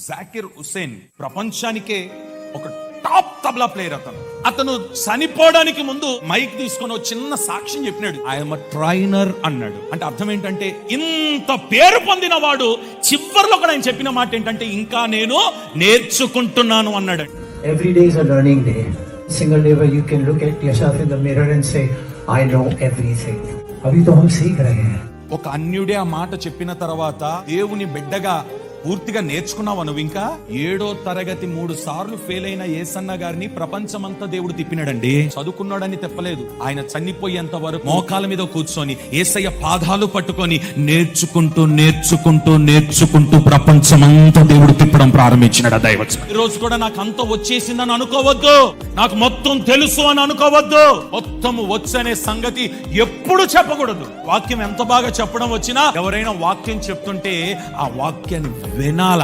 జాకిర్ హుసేన్ ప్రపంచానికే ఒక top tabla player. అతను చనిపోవడానికి ముందు మైక్ తీసుకొని ఒక చిన్న సాక్ష్యం చెప్పినాడు. ఐఎమ్ ట్రైనర్ అన్నాడు. అంటే అర్థం ఏంటంటే, ఇంత పేరు పొందిన వాడు చివరిలో కూడా ఆయన చెప్పిన మాట ఏంటంటే, ఇంకా నేను నేర్చుకుంటున్నాను అన్నాడు. Every day is a learning day. Single day where you can look at yourself in the mirror and say, I know everything. अभी तो हम सीख रहे हैं. ఒక అన్యుడే ఆ మాట చెప్పిన తర్వాత దేవుని బిడ్డగా పూర్తిగా నేర్చుకున్నావా నువ్వు? ఇంకా 7వ తరగతి 3 సార్లు ఫెయిల్ అయిన యేసన్న గారిని ప్రపంచమంతా దేవుడు తిప్పినాడండి. చదువుకున్నాడని తెప్పలేదు. ఆయన చనిపోయేంత వరకు మోకాల మీద కూర్చొని యేసయ్య పాదాలు పట్టుకొని నేర్చుకుంటూ నేర్చుకుంటూ నేర్చుకుంటూ ప్రపంచమంతా దేవుడు తిప్పడం ప్రారంభించినాడు. దైవజనుడు, ఈ రోజు కూడా నాకు అంత వచ్చేసిందని అనుకోవద్దు, నాకు మొత్తం తెలుసు అని అనుకోవద్దు. మొత్తం వచ్చనే సంగతి ఎప్పుడు చెప్పకూడదు. వాక్యం ఎంత బాగా చెప్పడం వచ్చినా, ఎవరైనా వాక్యం చెప్తుంటే ఆ వాక్యాన్ని వినాల.